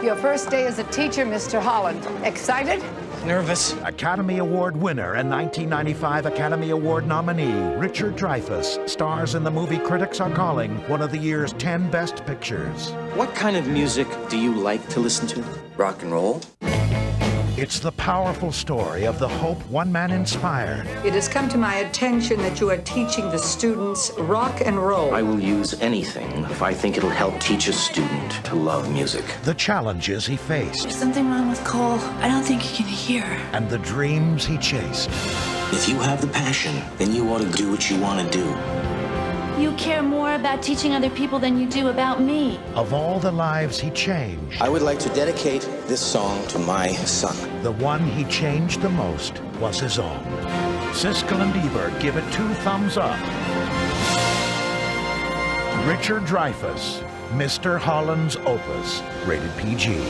Your first day as a teacher, Mr. Holland. Excited? Nervous. Academy Award winner and 1995 Academy Award nominee Richard Dreyfuss stars in the movie critics are calling one of the year's 10 best pictures. What kind of music do you like to listen to? Rock and roll? It's the powerful story of the hope one man inspired. It has come to my attention that you are teaching the students rock and roll. I will use anything if I think it'll help teach a student to love music. The challenges he faced. There's something wrong with Cole. I don't think he can hear. And the dreams he chased. If you have the passion, then you ought to do what you want to do. You care more about teaching other people than you do about me. Of all the lives he changed, I would like to dedicate this song to my son. the one he changed the most was his own. Siskel and Ebert give it 2 thumbs up. Richard Dreyfuss, Mr. Holland's Opus, rated PG.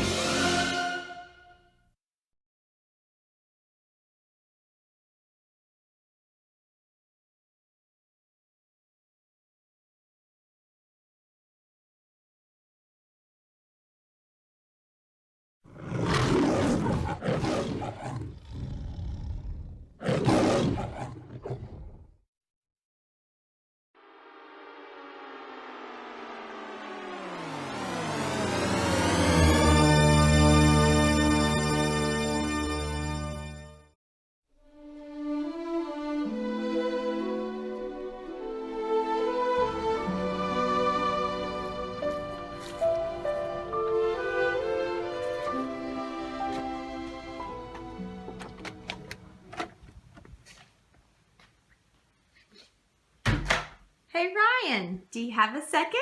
Hey Ryan, do you have a second?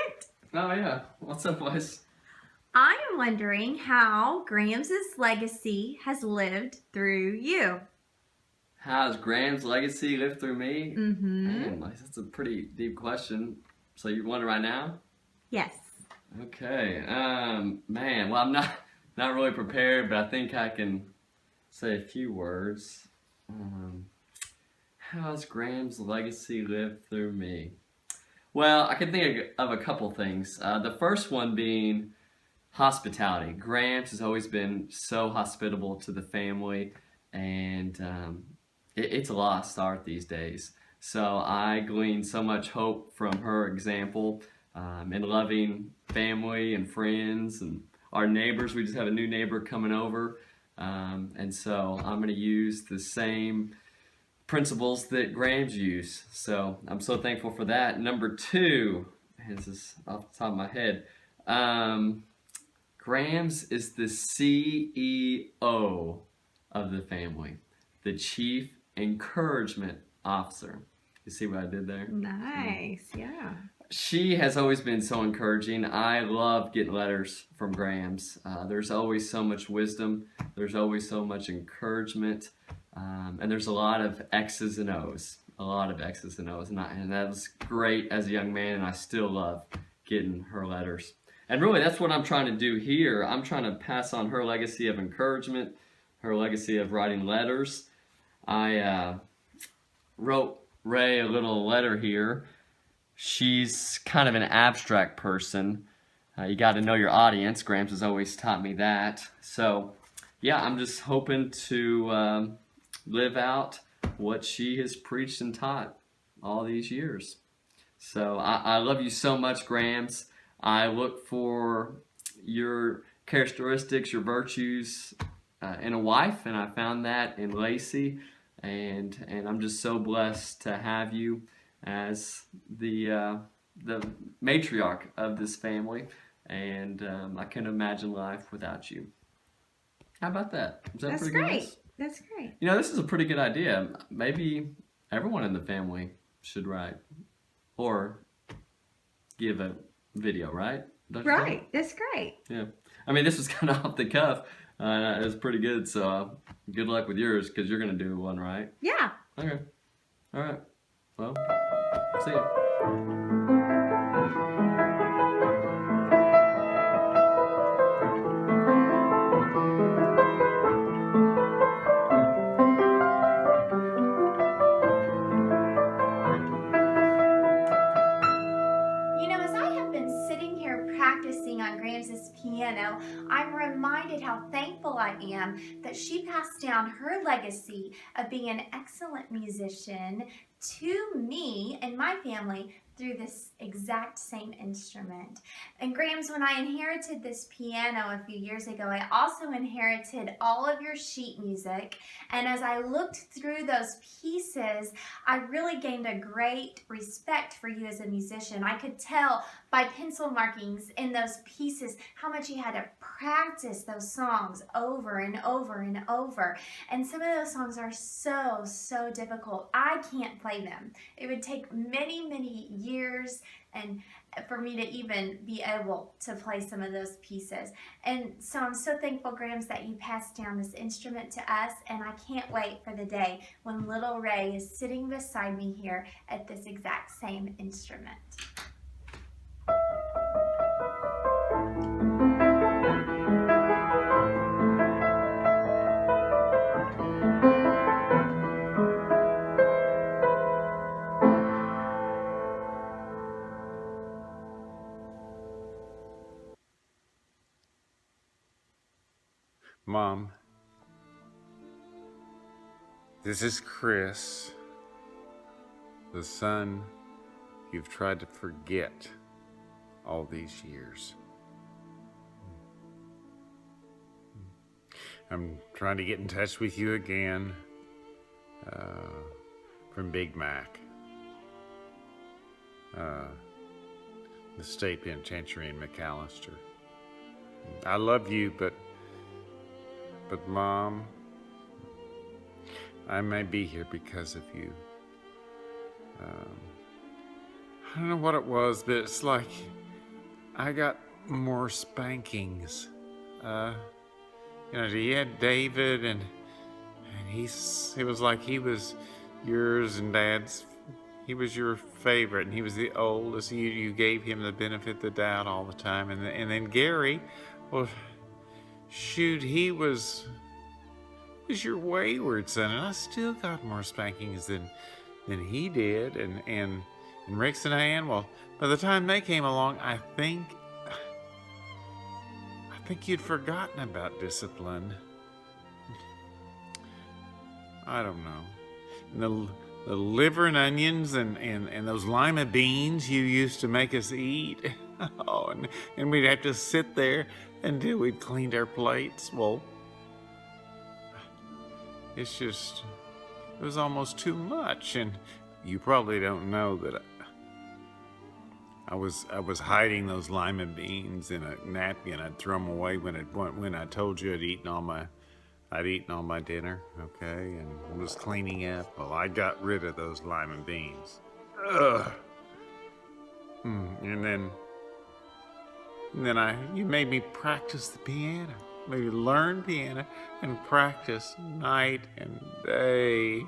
Oh yeah, what's up boys? I am wondering how Graham's legacy has lived through you. How's Graham's legacy lived through me? Mm-hmm. Man, that's a pretty deep question. So you wonder right now? Yes. Okay. Man, well I'm not really prepared, but I think I can say a few words. How's Graham's legacy lived through me? Well, I can think of a couple things. The first one being hospitality. Graham's has always been so hospitable to the family, and it's a lost art these days. So I glean so much hope from her example in loving family and friends and our neighbors. We just have a new neighbor coming over, and so I'm going to use the same principles that Graham's use. So I'm so thankful for that. Number 2, this is off the top of my head, Graham's is the CEO of the family, the Chief Encouragement Officer. You see what I did there? Nice, yeah. She has always been so encouraging. I love getting letters from Graham's. There's always so much wisdom. There's always so much encouragement. And there's a lot of X's and O's. A lot of X's and O's. And that was great as a young man, and I still love getting her letters. And really, that's what I'm trying to do here. I'm trying to pass on her legacy of encouragement, her legacy of writing letters. I wrote Ray a little letter here. She's kind of an abstract person. You got to know your audience. Graham's has always taught me that. So, yeah, I'm just hoping to live out what she has preached and taught all these years. So I love you so much, Graham's. I look for your characteristics, your virtues in a wife, and I found that in Lacey. And I'm just so blessed to have you as the matriarch of this family. And I couldn't imagine life without you. How about that? Is that That's pretty great. good? That's great. You know, this is a pretty good idea. Maybe everyone in the family should write or give a video, right? Don't you think? Right. That's great. Yeah. I mean, this was kind of off the cuff. It was pretty good, so good luck with yours because you're going to do one, right? Yeah. Okay. All right. Well, see ya. You know, as I have been sitting here practicing on Graham's piano, I'm reminded how thankful I am that she passed down her legacy of being an excellent musician to me and my family through this exact same instrument. And Grams, when I inherited this piano a few years ago, I also inherited all of your sheet music. And as I looked through those pieces, I really gained a great respect for you as a musician. I could tell by pencil markings in those pieces how much you had to practice those songs over and over and over. And some of those songs are so difficult. I can't play them. It would take many years and for me to even be able to play some of those pieces. And so I'm so thankful, Grams, that you passed down this instrument to us, and I can't wait for the day when little Ray is sitting beside me here at this exact same instrument. Mom, this is Chris, the son you've tried to forget all these years. I'm trying to get in touch with you again from Big Mac, the state penitentiary in McAllister. I love you, but Mom, I may be here because of you. I don't know what it was, but it's like I got more spankings. You had David, and it was like he was yours and Dad's. He was your favorite, and he was the oldest. You gave him the benefit of the doubt all the time, and then Gary, well, shoot, he was your wayward son, and I still got more spankings than he did. And Rex and Ann, well, by the time they came along, I think you'd forgotten about discipline. I don't know. And the liver and onions and those lima beans you used to make us eat. Oh, and we'd have to sit there until we'd cleaned our plates. Well, it was almost too much. And you probably don't know that I was hiding those lima beans in a napkin. I'd throw them away when I told you I'd eaten all my dinner, okay, and was cleaning up. Well, I got rid of those lima beans. Ugh. And then you made me practice the piano. Maybe learn piano and practice night and day.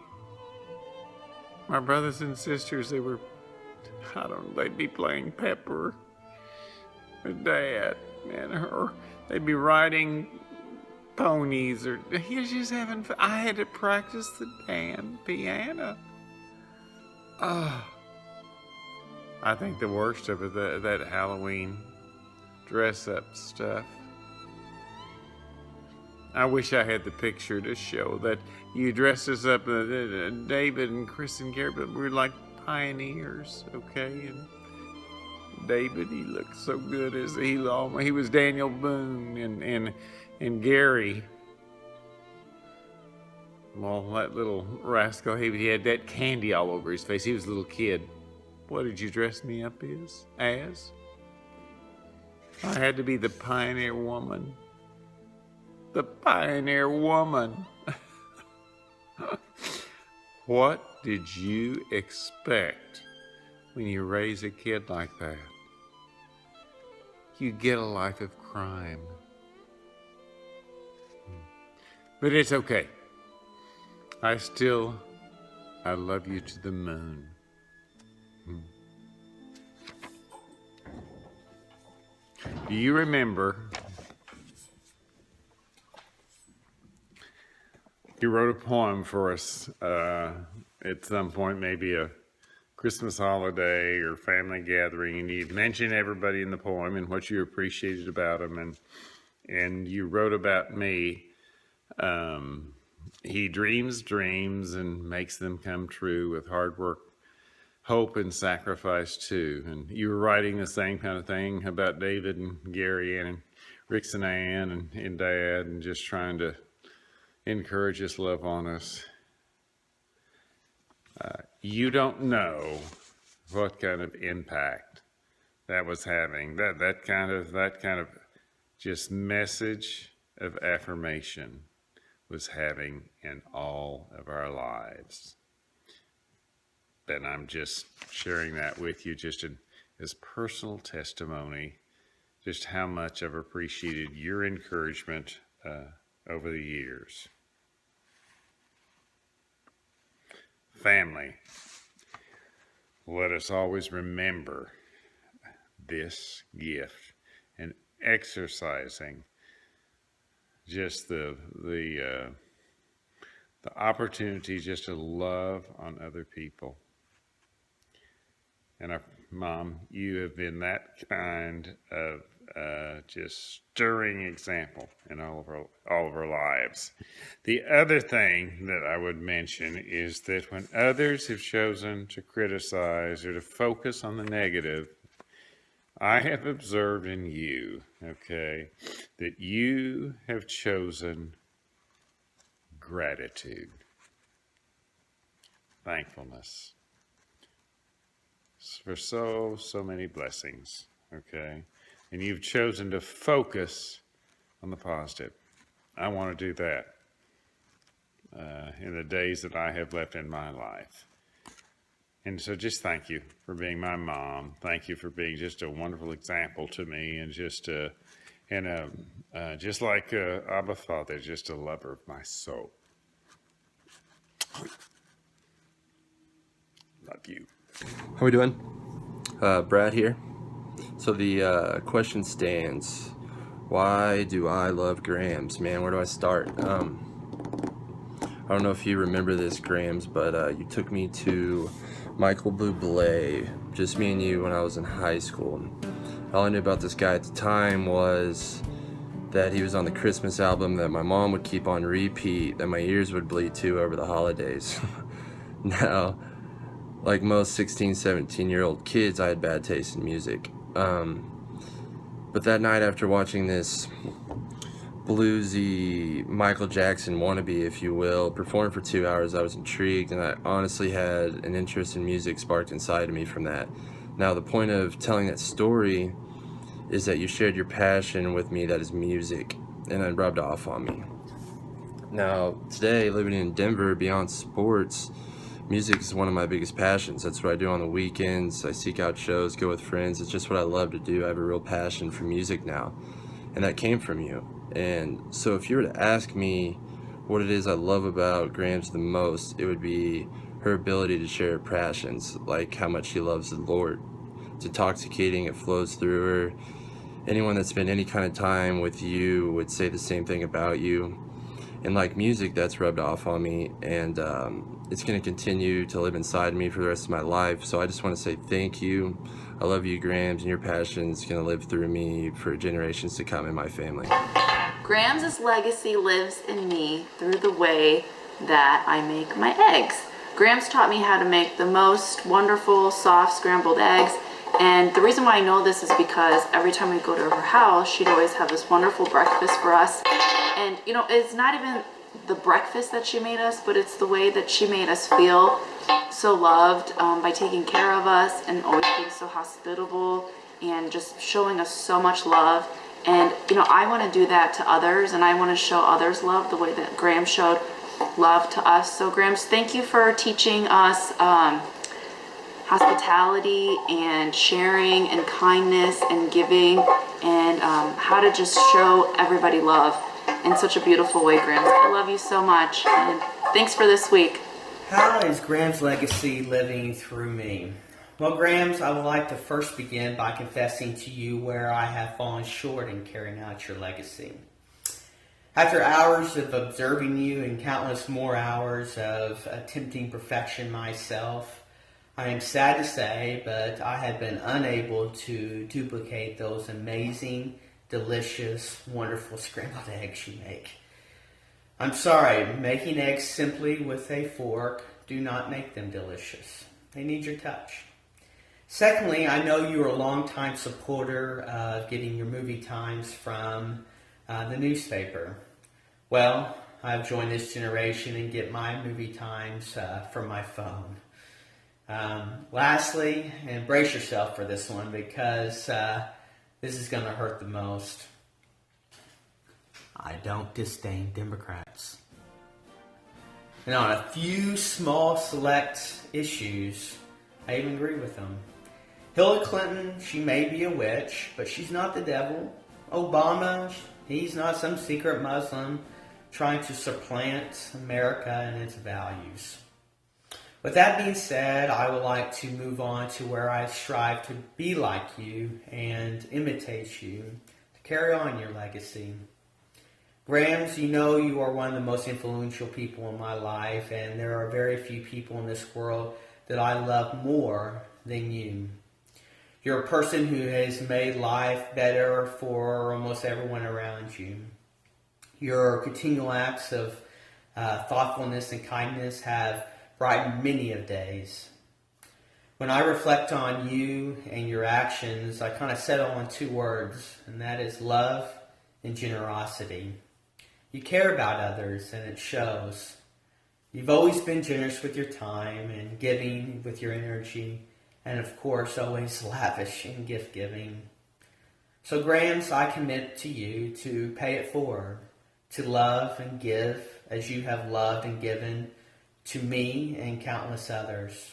My brothers and sisters, they'd be playing Pepper with Dad, or they'd be riding ponies, or you're just having fun. I had to practice the damn piano. I think the worst of it, that Halloween dress-up stuff. I wish I had the picture to show that you dressed us up, David and Chris and Gary, but we were like pioneers, okay? And David, he looked so good as he was Daniel Boone, and Gary, well, that little rascal, he had that candy all over his face. He was a little kid. What did you dress me up as? I had to be the pioneer woman. The pioneer woman. What did you expect when you raise a kid like that? You get a life of crime. But it's okay. I love you to the moon. Do you remember you wrote a poem for us at some point, maybe a Christmas holiday or family gathering, and you'd mention everybody in the poem and what you appreciated about them, and you wrote about me. He dreams dreams and makes them come true with hard work, hope, and sacrifice too. And you were writing the same kind of thing about David and Gary and Rix and Ann and Dad, and just trying to encourage us, love on us. You don't know what kind of impact that was having. That kind of just message of affirmation was having in all of our lives. And I'm just sharing that with you just as personal testimony, just how much I've appreciated your encouragement over the years. Family, let us always remember this gift and exercising just the opportunity just to love on other people. And Mom, you have been that kind of just stirring example in all of our lives. The other thing that I would mention is that when others have chosen to criticize or to focus on the negative, I have observed in you, okay, that you have chosen gratitude, thankfulness for so many blessings, okay? And you've chosen to focus on the positive. I want to do that in the days that I have left in my life. And so just thank you for being my mom. Thank you for being just a wonderful example to me, and just like Abba Father, just a lover of my soul. Love you. How we doing? Brad here. So the question stands, why do I love Grams? Man, where do I start? I don't know if you remember this, Grams, but you took me to Michael Bublé, just me and you, when I was in high school. All I knew about this guy at the time was that he was on the Christmas album that my mom would keep on repeat, that my ears would bleed to over the holidays. Now, like most 16, 17-year-old kids, I had bad taste in music. But that night, after watching this bluesy Michael Jackson wannabe, if you will, perform for 2 hours, I was intrigued, and I honestly had an interest in music sparked inside of me from that. Now, the point of telling that story is that you shared your passion with me, that is music, and it rubbed off on me. Now, today, living in Denver, beyond sports, music is one of my biggest passions. That's what I do on the weekends. I seek out shows, go with friends. It's just what I love to do. I have a real passion for music now, and that came from you. And so if you were to ask me what it is I love about Grams the most, it would be her ability to share her passions, like how much she loves the Lord. It's intoxicating, it flows through her. Anyone that's spent any kind of time with you would say the same thing about you. And like music, that's rubbed off on me, and it's going to continue to live inside me for the rest of my life. So I just want to say thank you. I love you, Grams, and your passion is going to live through me for generations to come in my family. Grams' legacy lives in me through the way that I make my eggs. Grams taught me how to make the most wonderful, soft, scrambled eggs. And the reason why I know this is because every time we go to her house, she'd always have this wonderful breakfast for us. And, you know, it's not even the breakfast that she made us, but it's the way that she made us feel so loved by taking care of us and always being so hospitable and just showing us so much love. And, you know, I want to do that to others, and I want to show others love the way that Grams showed love to us. So, Grams, thank you for teaching us hospitality and sharing and kindness and giving, and how to just show everybody love in such a beautiful way, Grams. I love you so much, and thanks for this week. How is Grams' legacy living through me? Well, Grams, I would like to first begin by confessing to you where I have fallen short in carrying out your legacy. After hours of observing you and countless more hours of attempting perfection myself, I am sad to say, but I have been unable to duplicate those amazing, delicious, wonderful scrambled eggs you make. I'm sorry, making eggs simply with a fork do not make them delicious. They need your touch. Secondly, I know you are a longtime supporter of getting your movie times from the newspaper. Well, I've joined this generation and get my movie times from my phone. Lastly, and brace yourself for this one because this is going to hurt the most. I don't disdain Democrats. And on a few small select issues, I even agree with them. Hillary Clinton, she may be a witch, but she's not the devil. Obama, he's not some secret Muslim trying to supplant America and its values. With that being said, I would like to move on to where I strive to be like you and imitate you, to carry on your legacy. Grams, you know you are one of the most influential people in my life, and there are very few people in this world that I love more than you. You're a person who has made life better for almost everyone around you. Your continual acts of thoughtfulness and kindness have brightened many of days. When I reflect on you and your actions, I kind of settle on two words, and that is love and generosity. You care about others, and it shows. You've always been generous with your time and giving with your energy, and of course, always lavish in gift giving. So, Grams, I commit to you to pay it forward, to love and give as you have loved and given to me and countless others.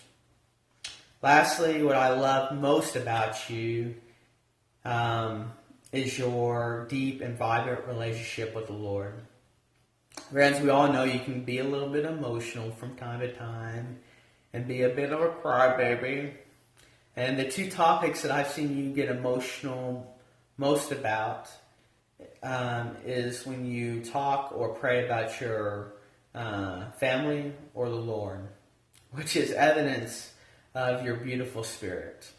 Lastly, what I love most about you is your deep and vibrant relationship with the Lord. Friends, we all know you can be a little bit emotional from time to time and be a bit of a crybaby. And the two topics that I've seen you get emotional most about is when you talk or pray about your family or the Lord, which is evidence of your beautiful spirit.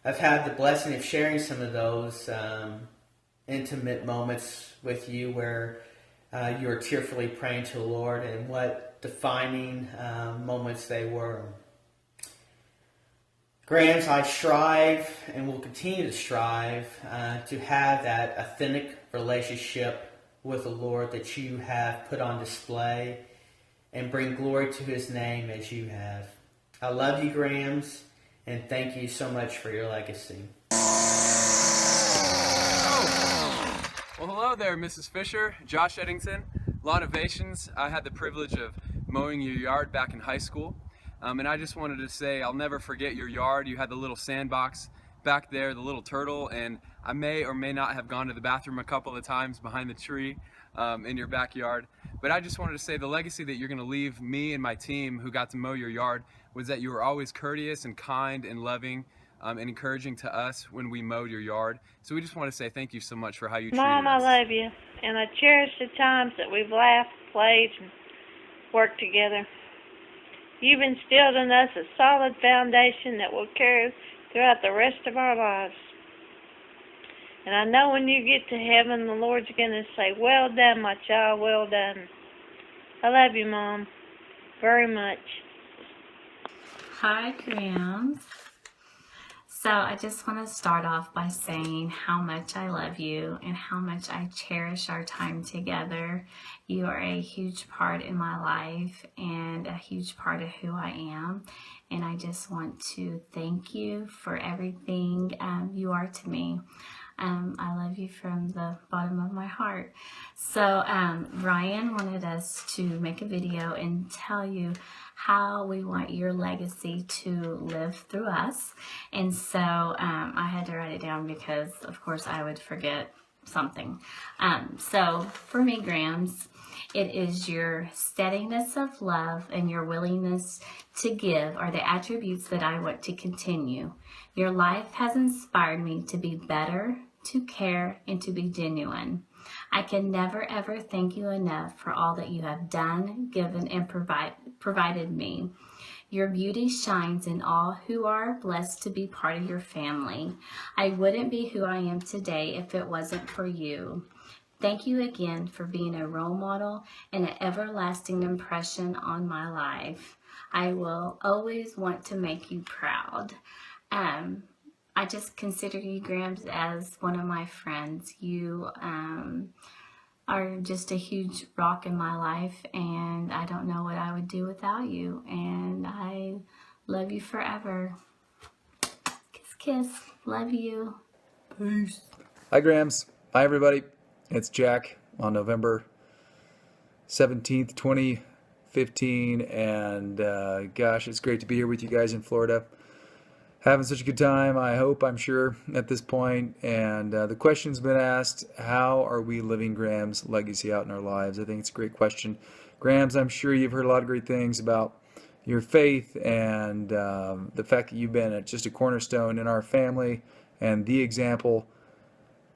I've had the blessing of sharing some of those intimate moments with you where you are tearfully praying to the Lord, and what defining moments they were. Grams, I strive and will continue to strive to have that authentic relationship with the Lord that you have put on display and bring glory to His name as you have. I love you, Grams, and thank you so much for your legacy. Well, hello there, Mrs. Fisher, Josh Eddington, Lawn Ovations. I had the privilege of mowing your yard back in high school. And I just wanted to say I'll never forget your yard. You had the little sandbox back there, the little turtle, and I may or may not have gone to the bathroom a couple of times behind the tree in your backyard. But I just wanted to say the legacy that you're going to leave me and my team who got to mow your yard was that you were always courteous and kind and loving and encouraging to us when we mowed your yard. So we just want to say thank you so much for how you treated us. Mom, I love you, and I cherish the times that we've laughed, played, and worked together. You've instilled in us a solid foundation that will carry throughout the rest of our lives. And I know when you get to heaven, the Lord's going to say, "Well done, my child, well done." I love you, Mom, very much. Hi, Grams. So I just want to start off by saying how much I love you and how much I cherish our time together. You are a huge part in my life and a huge part of who I am. And I just want to thank you for everything you are to me. I love you from the bottom of my heart. So Ryan wanted us to make a video and tell you how we want your legacy to live through us. And so I had to write it down because, of course, I would forget something. So for me, Grams, it is your steadiness of love and your willingness to give are the attributes that I want to continue. Your life has inspired me to be better, to care, and to be genuine. I can never ever thank you enough for all that you have done, given, and provided me. Your beauty shines in all who are blessed to be part of your family. I wouldn't be who I am today if it wasn't for you. Thank you again for being a role model and an everlasting impression on my life. I will always want to make you proud. I just consider you, Grams, as one of my friends. You are just a huge rock in my life, and I don't know what I would do without you. And I love you forever. Kiss, kiss. Love you. Peace. Hi, Grams. Hi, everybody. It's Jack on November 17th, 2015. And gosh, it's great to be here with you guys in Florida. Having such a good time, I'm sure, at this point. And the question's been asked, how are we living Graham's legacy out in our lives? I think it's a great question. Grams, I'm sure you've heard a lot of great things about your faith and the fact that you've been just a cornerstone in our family and the example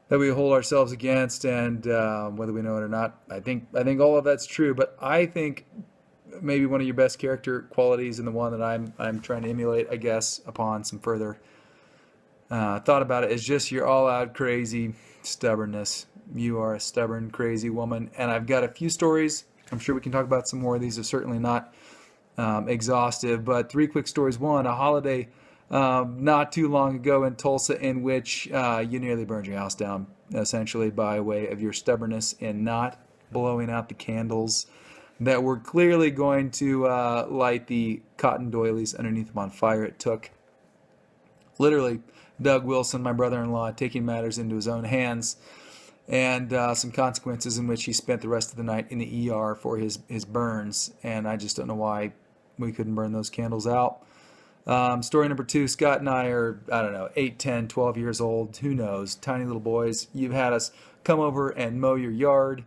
that we hold ourselves against, and whether we know it or not, I think all of that's true. But I think maybe one of your best character qualities, and the one that I'm trying to emulate, I guess, upon some further thought about it, is just your all-out crazy stubbornness. You are a stubborn, crazy woman, and I've got a few stories. I'm sure we can talk about some more. These are certainly not exhaustive, but 3 quick stories. One, a holiday not too long ago in Tulsa in which you nearly burned your house down, essentially by way of your stubbornness in not blowing out the candles that were clearly going to light the cotton doilies underneath them on fire. It took literally Doug Wilson, my brother-in-law, taking matters into his own hands, and some consequences in which he spent the rest of the night in the ER for his burns. And I just don't know why we couldn't burn those candles out. Story number 2, Scott and I are, 8, 10, 12 years old, who knows, tiny little boys. You've had us come over and mow your yard,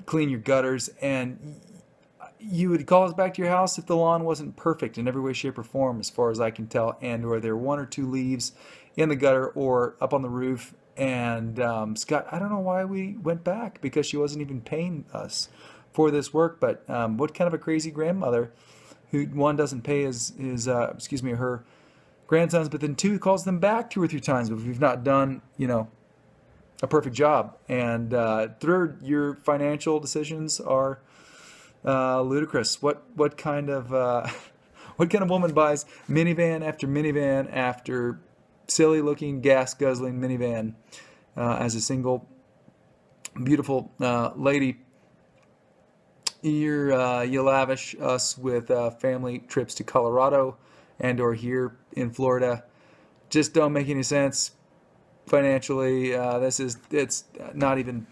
clean your gutters, and you would call us back to your house if the lawn wasn't perfect in every way, shape, or form, as far as I can tell, and or there were 1 or 2 leaves in the gutter or up on the roof. And Scott, I don't know why we went back, because she wasn't even paying us for this work. But what kind of a crazy grandmother who, 1, doesn't pay her grandsons, but then 2, calls them back 2 or 3 times, but we've not done, a perfect job. And 3rd, your financial decisions are ludicrous. What kind of woman buys minivan after minivan after silly looking gas guzzling minivan as a single beautiful lady? You lavish us with family trips to Colorado and or here in Florida. Just don't make any sense financially. It's not even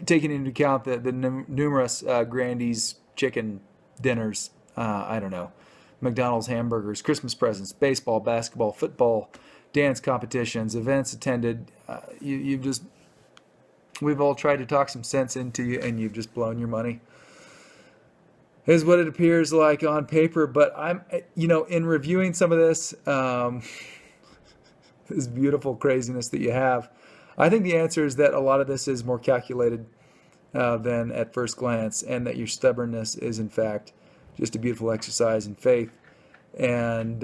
taking into account the numerous Grandy's chicken dinners. I don't know, McDonald's hamburgers, Christmas presents, baseball, basketball, football, dance competitions, events attended. We've all tried to talk some sense into you, and you've just blown your money, is what it appears like on paper. But I'm, in reviewing some of this, this beautiful craziness that you have, I think the answer is that a lot of this is more calculated than at first glance, and that your stubbornness is, in fact, just a beautiful exercise in faith. And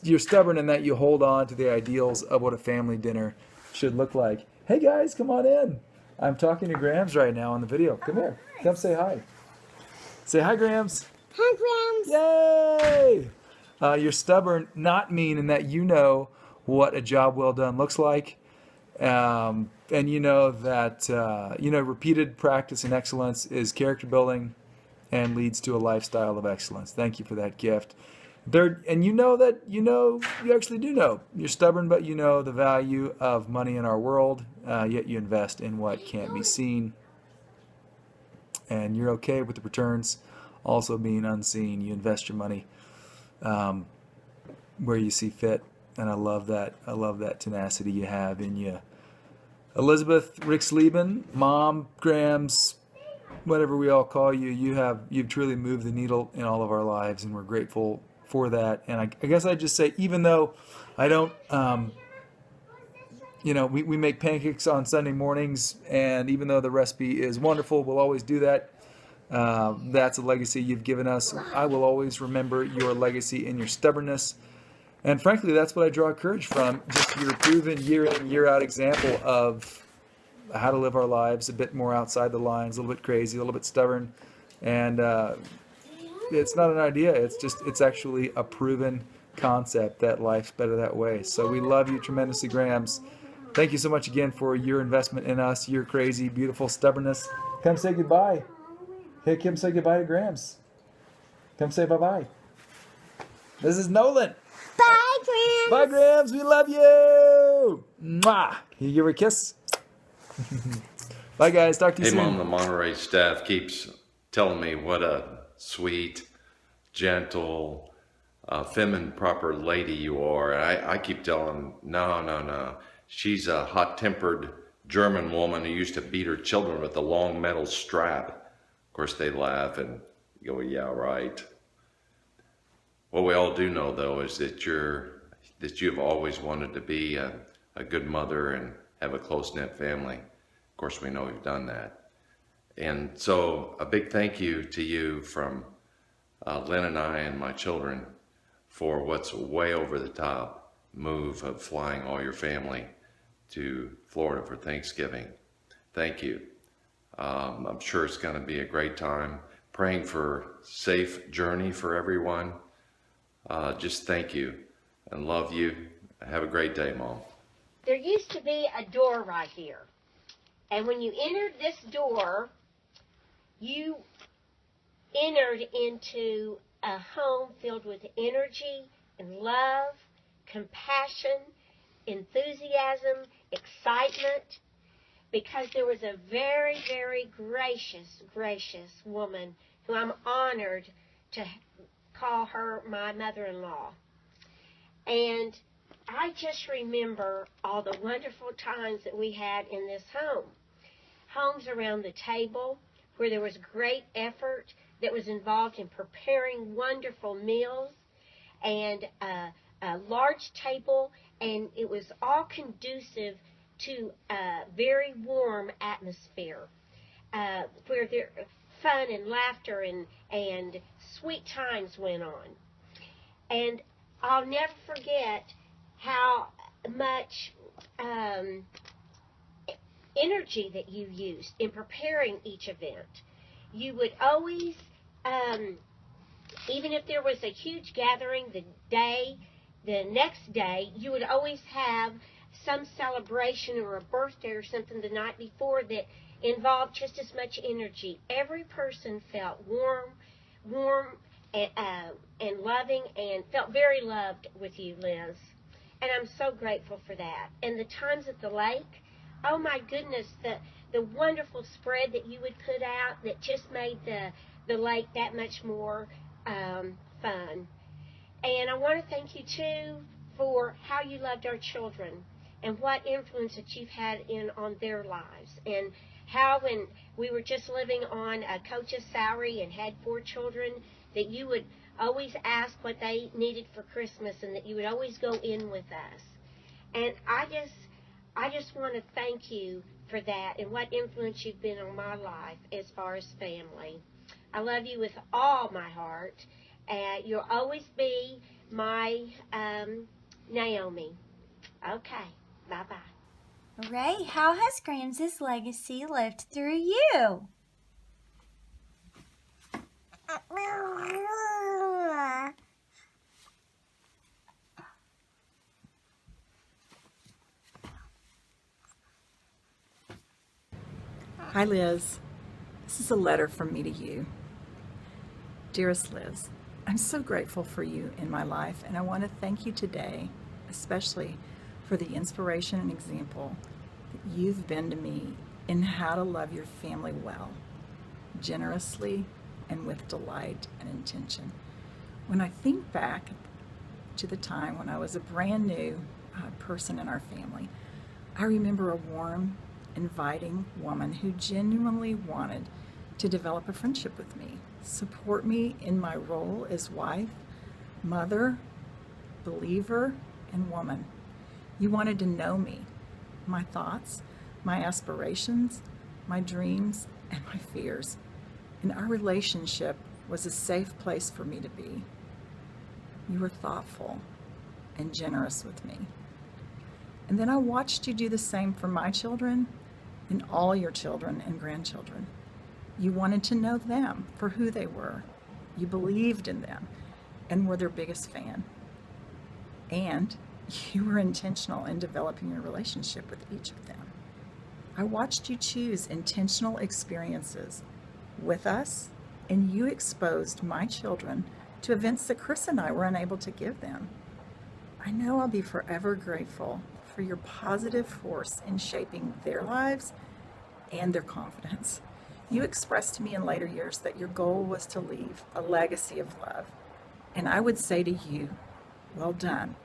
you're stubborn in that you hold on to the ideals of what a family dinner should look like. Hey guys, come on in. I'm talking to Grams right now on the video. Come here. Come say hi. Say hi, Grams. Hi, Grams. Yay! You're stubborn, not mean, in that you know what a job well done looks like. And you know that, repeated practice and excellence is character building and leads to a lifestyle of excellence. Thank you for that gift. And you actually do know. You're stubborn, but you know the value of money in our world, yet you invest in what can't be seen. And you're okay with the returns also being unseen. You invest your money where you see fit. And I love that. I love that tenacity you have in you. Elizabeth Rixleben, Mom, Grams, whatever we all call you, you've truly moved the needle in all of our lives, and we're grateful for that. And I guess I'd just say, even though I don't, we make pancakes on Sunday mornings, and even though the recipe is wonderful, we'll always do that. That's a legacy you've given us. I will always remember your legacy and your stubbornness. And frankly, that's what I draw courage from, just your proven year in, year out example of how to live our lives a bit more outside the lines, a little bit crazy, a little bit stubborn. And it's not an idea, it's actually a proven concept that life's better that way. So we love you tremendously, Grams. Thank you so much again for your investment in us, your crazy, beautiful stubbornness. Come say goodbye. Hey, Kim, say goodbye to Grams. Come say bye-bye. This is Nolan. Bye, Grams. Bye, Grams. We love you. Mwah. Can you give her a kiss? Bye, guys. Talk to you soon. Hey, Mom, the Monterey staff keeps telling me what a sweet, gentle, feminine, proper lady you are. I keep telling them, no. She's a hot-tempered German woman who used to beat her children with a long metal strap. Of course, they laugh and go, yeah, right. What we all do know, though, is that you've always wanted to be a good mother and have a close-knit family. Of course, we know you've done that. And so a big thank you to you from Lynn and I and my children for what's way over the top move of flying all your family to Florida for Thanksgiving. Thank you. I'm sure it's going to be a great time. Praying for safe journey for everyone. Just thank you and love you. Have a great day, Mom. There used to be a door right here. And when you entered this door, you entered into a home filled with energy and love, compassion, enthusiasm, excitement, because there was a very, very gracious woman who I'm honored to call her my mother-in-law. And I just remember all the wonderful times that we had in this home. Homes around the table where there was great effort that was involved in preparing wonderful meals, and a large table, and it was all conducive to a very warm atmosphere where there fun and laughter and sweet times went on. And I'll never forget how much energy that you used in preparing each event. You would always, even if there was a huge gathering the next day, you would always have some celebration or a birthday or something the night before that involved just as much energy. Every person felt warm and loving, and felt very loved with you, Liz. And I'm so grateful for that. And the times at the lake, oh my goodness, the wonderful spread that you would put out that just made the lake that much more fun. And I want to thank you, too, for how you loved our children and what influence that you've had on their lives. And how when we were just living on a coach's salary and had 4 children, that you would always ask what they needed for Christmas and that you would always go in with us. And I just want to thank you for that and what influence you've been on my life as far as family. I love you with all my heart. You'll always be my Naomi. Okay, bye-bye. Ray, how has Grams' legacy lived through you? Hi, Liz. This is a letter from me to you. Dearest Liz, I'm so grateful for you in my life, and I want to thank you today, especially for the inspiration and example that you've been to me in how to love your family well, generously, and with delight and intention. When I think back to the time when I was a brand new person in our family, I remember a warm, inviting woman who genuinely wanted to develop a friendship with me, support me in my role as wife, mother, believer, and woman. You wanted to know me, my thoughts, my aspirations, my dreams, and my fears. and our relationship was a safe place for me to be. You were thoughtful and generous with me. And then I watched you do the same for my children and all your children and grandchildren. You wanted to know them for who they were. You believed in them and were their biggest fan. And you were intentional in developing your relationship with each of them. I watched you choose intentional experiences with us, and you exposed my children to events that Chris and I were unable to give them. I know I'll be forever grateful for your positive force in shaping their lives and their confidence. You expressed to me in later years that your goal was to leave a legacy of love. And I would say to you, well done.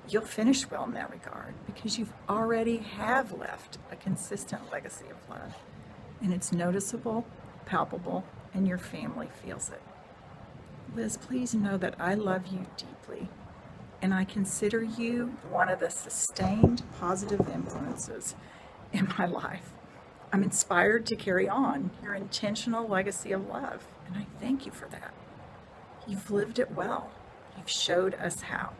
You'll finish well in that regard because you've already have left a consistent legacy of love. And it's noticeable, palpable, and your family feels it. Liz, please know that I love you deeply, and I consider you one of the sustained positive influences in my life. I'm inspired to carry on your intentional legacy of love, and I thank you for that. You've lived it well. You've showed us how.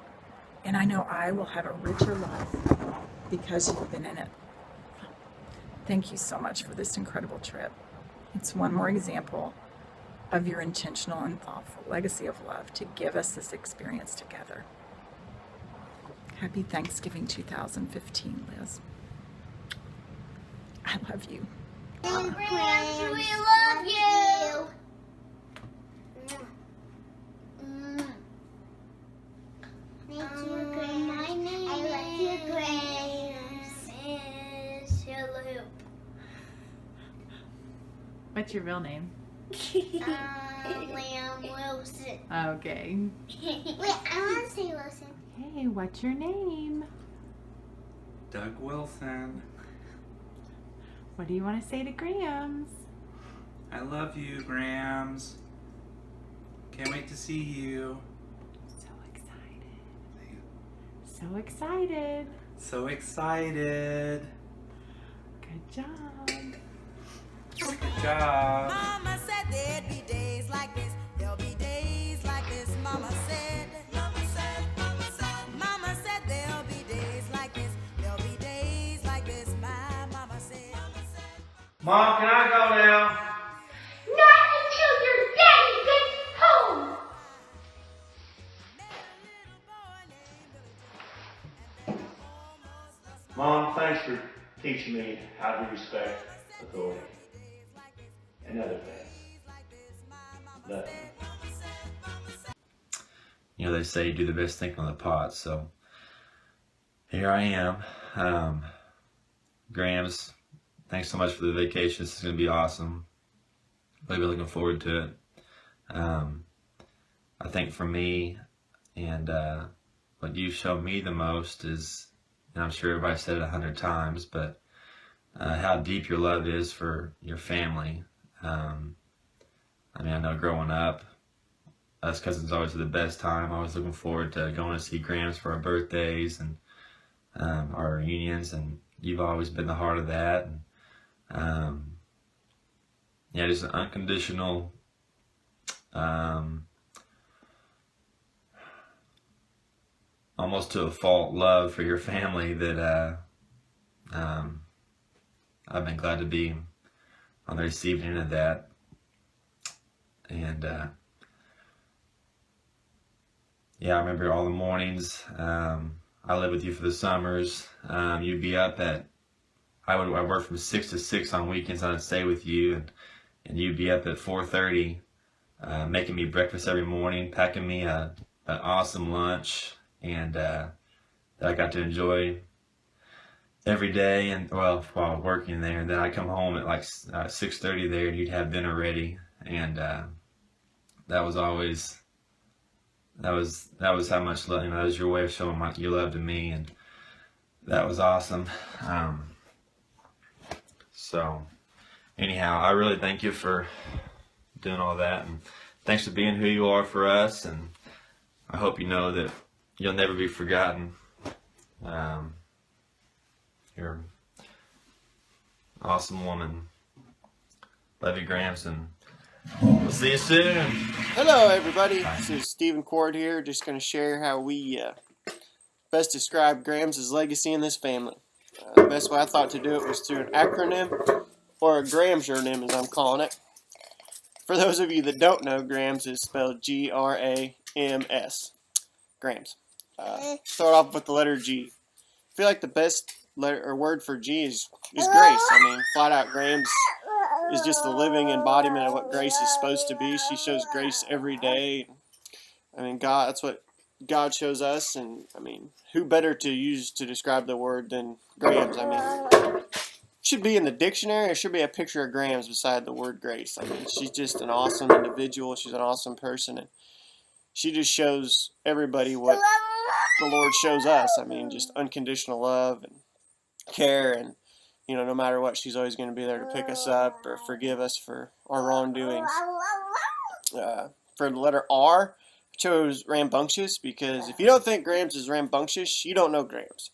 And I know I will have a richer life because you've been in it. Thank you so much for this incredible trip. It's one more example of your intentional and thoughtful legacy of love to give us this experience together. Happy Thanksgiving 2015, Liz. I love you. Grams, we love you. Thank you, Grams. I love you, Grams. Is Hula Hoop. What's your real name? Liam Wilson. Okay. Wait, I want to say Wilson. Hey, what's your name? Doug Wilson. What do you want to say to Grams? I love you, Grams. Can't wait to see you. So excited. So excited. So excited. Good job. Good job. Mama said there'd be days like this. There'll be days like this. Mama said. Mama said. Mama said. Mama said there'll be days like this. There'll be days like this. My mama said. Mom, can I go now? Not until your daddy gets home. Mom, thanks for teaching me how to respect authority and other things. Love you. You know, they say you do the best thinking on the pot, so here I am. Grams, thanks so much for the vacation. This is going to be awesome. Really looking forward to it. I think for me, and what you showed me the most is, and I'm sure everybody said it 100 times, but how deep your love is for your family. I mean, I know growing up, us cousins always had the best time. I was looking forward to going to see Grams for our birthdays and our reunions, and you've always been the heart of that. And, yeah, just an unconditional, almost to a fault love for your family that I've been glad to be on the receiving end of that. And yeah, I remember all the mornings. I lived with you for the summers. You'd be up at, I worked from 6 to 6 on weekends. I'd stay with you, and you'd be up at 4:30, making me breakfast every morning, packing me an awesome lunch, and that I got to enjoy every day, and well, while working there. And then I'd come home at like 6:30 there, and you'd have dinner ready, and that was always, that was how much love, that was your way of showing your love to me, and that was awesome. So anyhow, I really thank you for doing all that, and thanks for being who you are for us, and I hope you know that you'll never be forgotten. You're an awesome woman. Love you, Grams, and We'll see you soon. Hello, everybody. This is Stephen Cord here. Just going to share how we best describe Grams' legacy in this family. The best way I thought to do it was through an acronym, or a Gramsronym, as I'm calling it. For those of you that don't know, Grams is spelled G-R-A-M-S. Grams. Start off with the letter G. I feel like the best letter or word for G is grace. I mean, flat out, Grams is just the living embodiment of what grace is supposed to be. She shows grace every day. I mean, God, that's what God shows us, and I mean, who better to use to describe the word than Grams? I mean, it should be in the dictionary. There should be a picture of Grams beside the word grace. I mean, she's just an awesome individual. She's an awesome person, and she just shows everybody what the Lord shows us. I mean, just unconditional love and care, and you know, no matter what, she's always going to be there to pick us up or forgive us for our wrongdoings. For the letter R, I chose rambunctious because if you don't think Grams is rambunctious, you don't know Grams.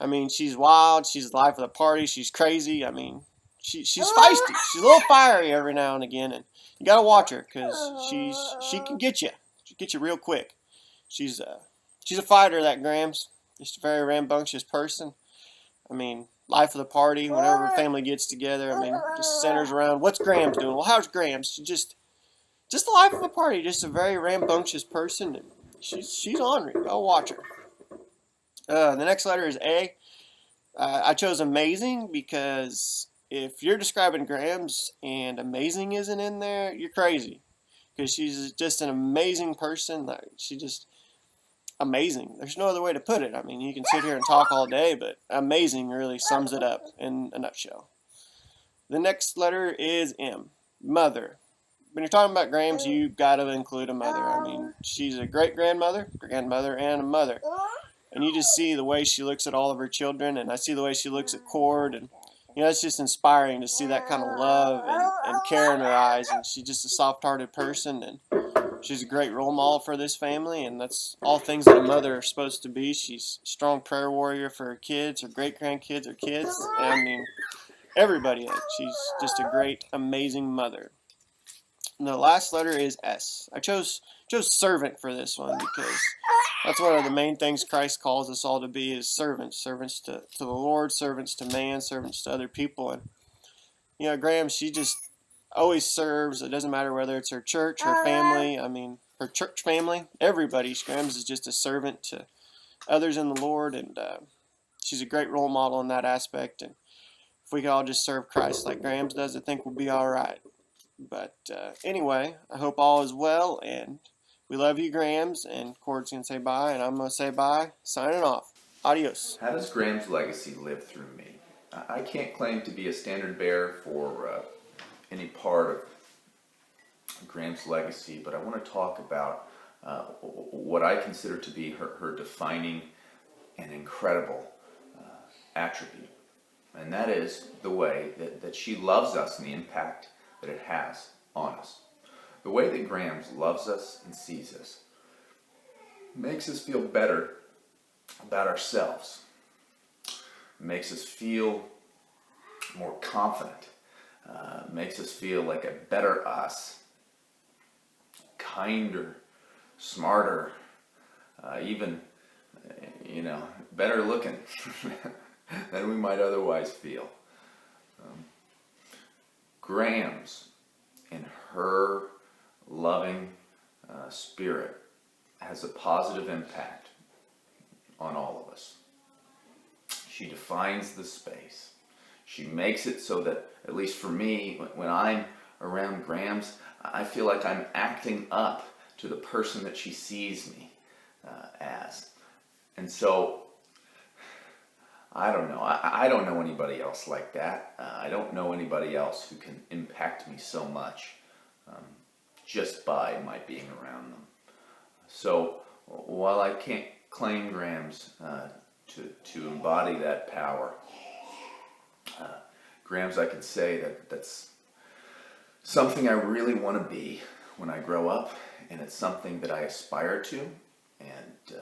I mean, she's wild. She's the life of the party. She's crazy. I mean, she's feisty. She's a little fiery every now and again, and you got to watch her because she can get you. She can get you real quick. She's a fighter, that Grams. Just a very rambunctious person. I mean, life of the party, whenever a family gets together, I mean, just centers around, what's Grams doing? Well, how's Grams? She's just the life of the party, just a very rambunctious person, and she's ornery. Go watch her. The next letter is A. I chose amazing because if you're describing Grams and amazing isn't in there, you're crazy. Because she's just an amazing person. Like, she's just amazing. There's no other way to put it. I mean, you can sit here and talk all day, but amazing really sums it up in a nutshell. The next letter is M. Mother. When you're talking about Grams, you've got to include a mother. I mean, she's a great-grandmother, and a mother. And you just see the way she looks at all of her children, and I see the way she looks at Cord, and you know, it's just inspiring to see that kind of love and care in her eyes. And she's just a soft-hearted person, and she's a great role model for this family, and that's all things that a mother is supposed to be. She's a strong prayer warrior for her kids, her great-grandkids, her kids, and I mean, everybody. She's just a great, amazing mother. And the last letter is S. I chose servant for this one because that's one of the main things Christ calls us all to be, is servants. Servants to the Lord, servants to man, servants to other people. And, you know, Graham, she just always serves. It doesn't matter whether it's her church, her family, I mean, her church family, everybody. Grams is just a servant to others in the Lord, and she's a great role model in that aspect. And if we could all just serve Christ like Grams does, I think we'll be all right. But anyway, I hope all is well, and we love you, Grams, and Cord's going to say bye, and I'm going to say bye. Signing off. Adios. How does Grams' legacy live through me? I can't claim to be a standard bearer for any part of Grams' legacy, but I want to talk about what I consider to be her defining and incredible attribute, and that is the way that she loves us and the impact that it has on us. The way that Grams loves us and sees us makes us feel better about ourselves, makes us feel more confident, makes us feel like a better us, kinder, smarter, even, you know, better looking than we might otherwise feel. Grams, in her loving spirit, has a positive impact on all of us. She defines the space. She makes it so that, at least for me, when I'm around Grams, I feel like I'm acting up to the person that she sees me as. And so, I don't know. I don't know anybody else like that. I don't know anybody else who can impact me so much just by my being around them. So while I can't claim Grams to embody that power, Grams, I can say that that's something I really want to be when I grow up, and it's something that I aspire to, and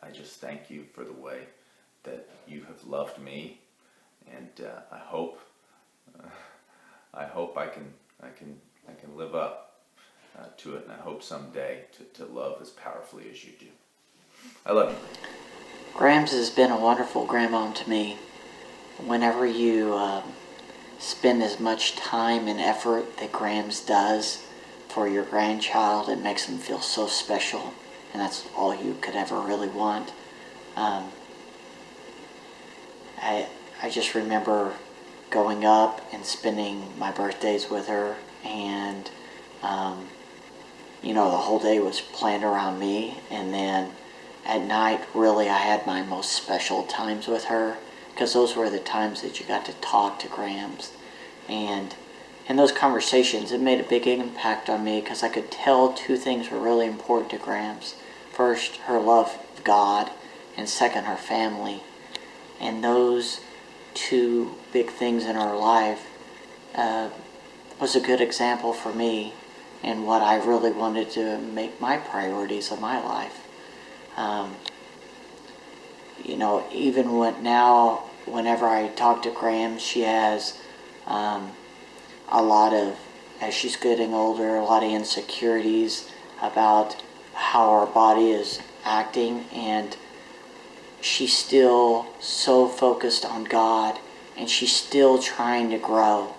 I just thank you for the way that you have loved me, and I hope I can I can live up to it, and I hope someday to love as powerfully as you do. I love you. Grams has been a wonderful grandmom to me. Whenever you spend as much time and effort that Grams does for your grandchild, it makes them feel so special, and that's all you could ever really want. I just remember going up and spending my birthdays with her, and you know, the whole day was planned around me, and then at night, really, I had my most special times with her, because those were the times that you got to talk to Grams. And in those conversations, it made a big impact on me, because I could tell two things were really important to Grams. First, her love of God, and second, her family. And those two big things in her life was a good example for me and what I really wanted to make my priorities of my life. You know, even whenever I talk to Grams, she has a lot of, as she's getting older, a lot of insecurities about how her body is acting, and she's still so focused on God, and she's still trying to grow.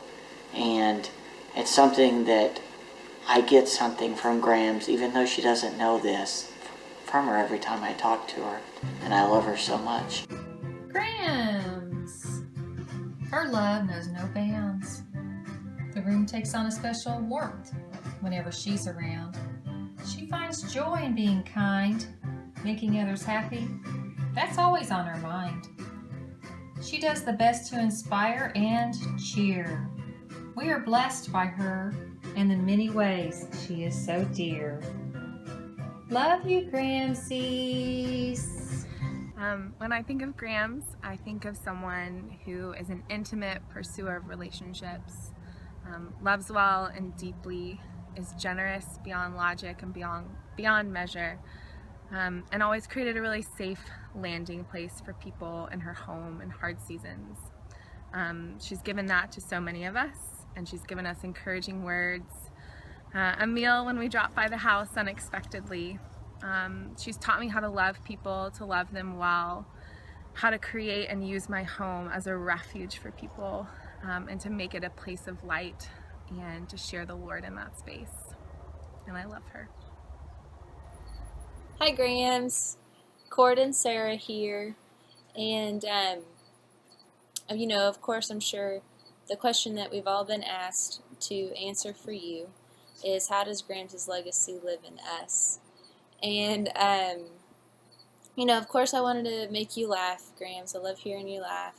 And it's something that I get something from Grams, even though she doesn't know this, from her every time I talk to her, and I love her so much. Grams! Her love knows no bounds. The room takes on a special warmth whenever she's around. She finds joy in being kind, making others happy. That's always on her mind. She does the best to inspire and cheer. We are blessed by her, and in many ways she is so dear. Love you, Gramsies. When I think of Grams, I think of someone who is an intimate pursuer of relationships, loves well and deeply, is generous beyond logic and beyond measure, and always created a really safe landing place for people in her home in hard seasons. She's given that to so many of us, and she's given us encouraging words, a meal when we drop by the house unexpectedly. She's taught me how to love people, to love them well, how to create and use my home as a refuge for people, and to make it a place of light and to share the Lord in that space. And I love her. Hi Grams, Cord and Sarah here, and you know, of course, I'm sure the question that we've all been asked to answer for you is, how does Grams' legacy live in us? And you know, of course I wanted to make you laugh, Grams. I love hearing you laugh,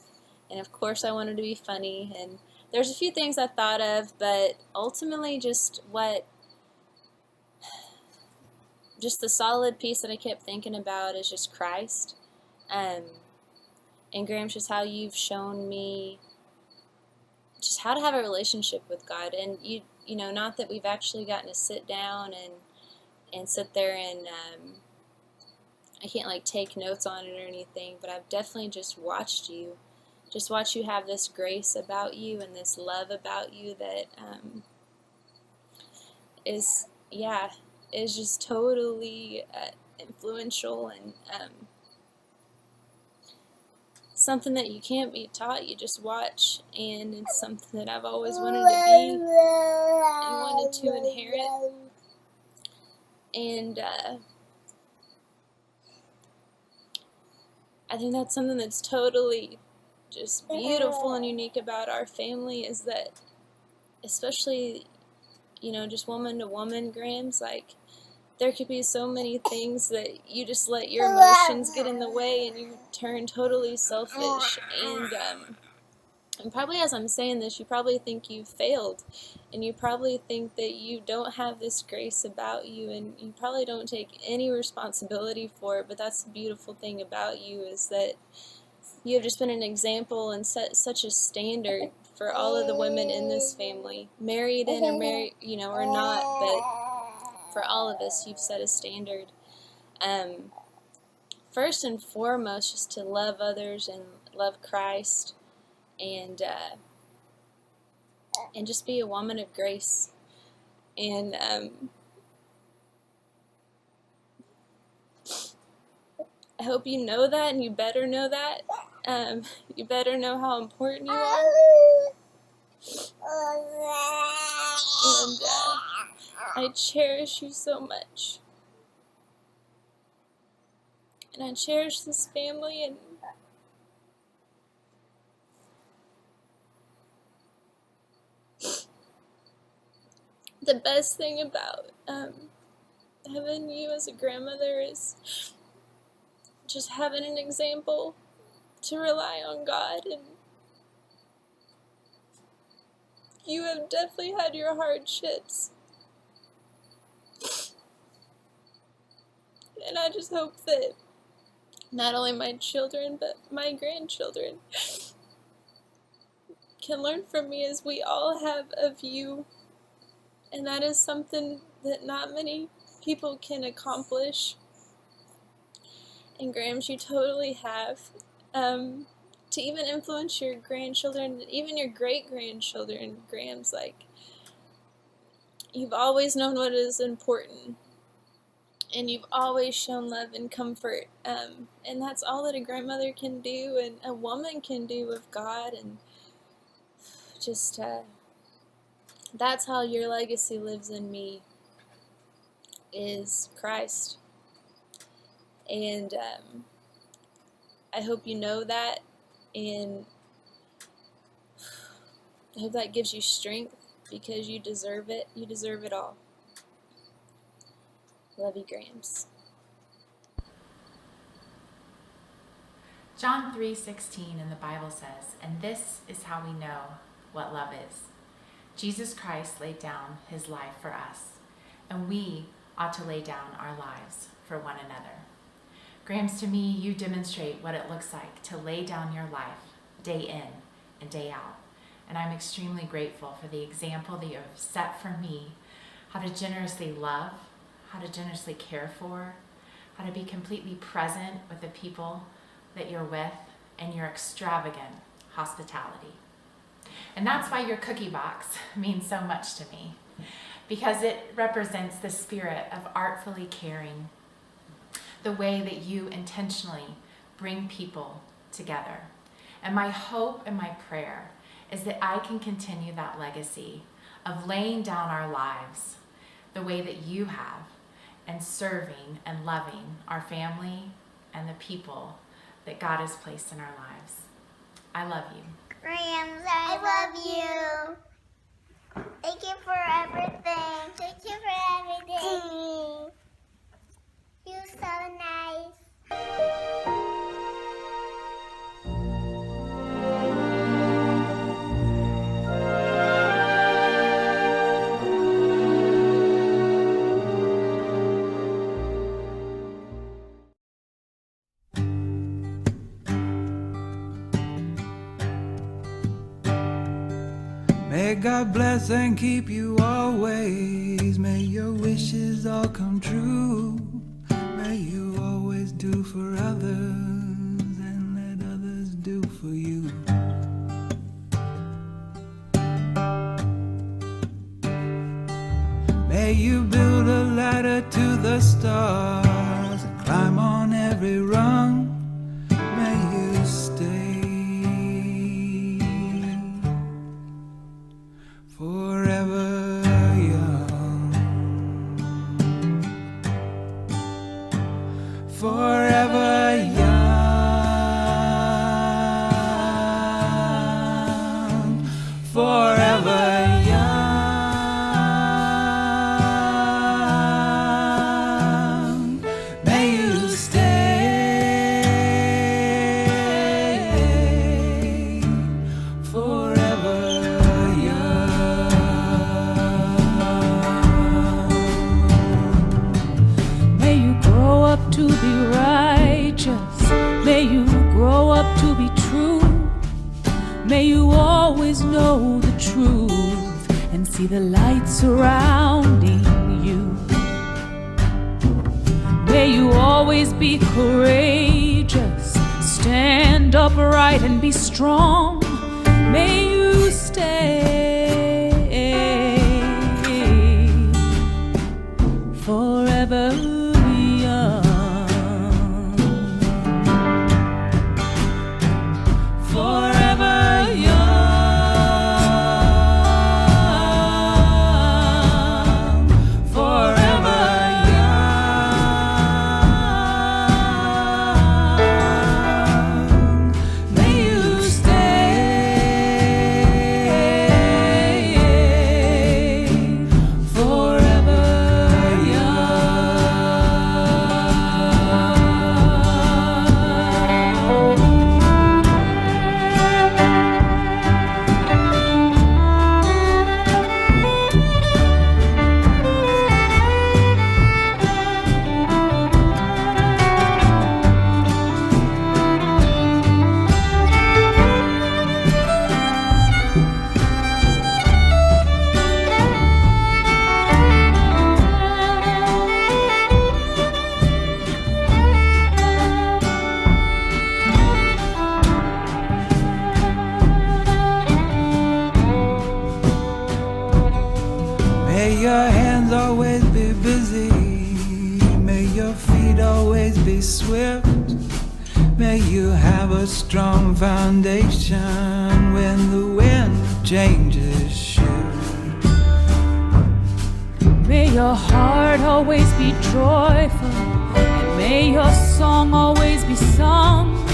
and of course I wanted to be funny, and there's a few things I thought of, but ultimately just the solid piece that I kept thinking about is just Christ. And Grams, just how you've shown me just how to have a relationship with God. And you know, not that we've actually gotten to sit down and sit there and I can't like take notes on it or anything, but I've definitely just watched you have this grace about you and this love about you that is just totally influential, and something that you can't be taught, you just watch, and it's something that I've always wanted to be and wanted to inherit. And I think that's something that's totally just beautiful and unique about our family, is that, especially, you know, just woman to woman, Grams, like, there could be so many things that you just let your emotions get in the way and you turn totally selfish. And probably as I'm saying this, you probably think you've failed, and you probably think that you don't have this grace about you, and you probably don't take any responsibility for it. But that's the beautiful thing about you, is that you have just been an example and set such a standard for all of the women in this family, married in or married, you know, or not, but for all of us, you've set a standard. First and foremost, just to love others and love Christ, and just be a woman of grace. And I hope you know that, and you better know that. You better know how important you are. And I cherish you so much. And I cherish this family, and the best thing about having you as a grandmother is just having an example to rely on God. And you have definitely had your hardships. And I just hope that not only my children, but my grandchildren can learn from me, as we all have of you. And that is something that not many people can accomplish. And Grams, you totally have. To even influence your grandchildren, even your great-grandchildren, Grams, like, you've always known what is important. And you've always shown love and comfort. And that's all that a grandmother can do, and a woman can do with God. And just, that's how your legacy lives in me, is Christ. And I hope you know that, and I hope that gives you strength, because you deserve it. You deserve it all. Love you, Grams. John 3:16 in the Bible says, "And this is how we know what love is. Jesus Christ laid down his life for us, and we ought to lay down our lives for one another." Grams, to me, you demonstrate what it looks like to lay down your life day in and day out. And I'm extremely grateful for the example that you have set for me, how to generously love, how to generously care for, how to be completely present with the people that you're with, and your extravagant hospitality. And that's why your cookie box means so much to me, because it represents the spirit of artfully caring, the way that you intentionally bring people together. And my hope and my prayer is that I can continue that legacy of laying down our lives the way that you have, and serving and loving our family and the people that God has placed in our lives. I love you. Grams, I love you. Thank you for everything. Thank you for everything. You're so nice. May God bless and keep you always. May your wishes all come true. May you always do for others and let others do for you. May you build a ladder to the stars and climb on every rung. May you stay forever young, forever young, forever young. May you stay forever to be righteous. May you grow up to be true. May you always know the truth and see the light surrounding you. May you always be courageous, stand upright and be strong. May you stay be swift. May you have a strong foundation when the wind changes shift. May your heart always be joyful, and may your song always be sung.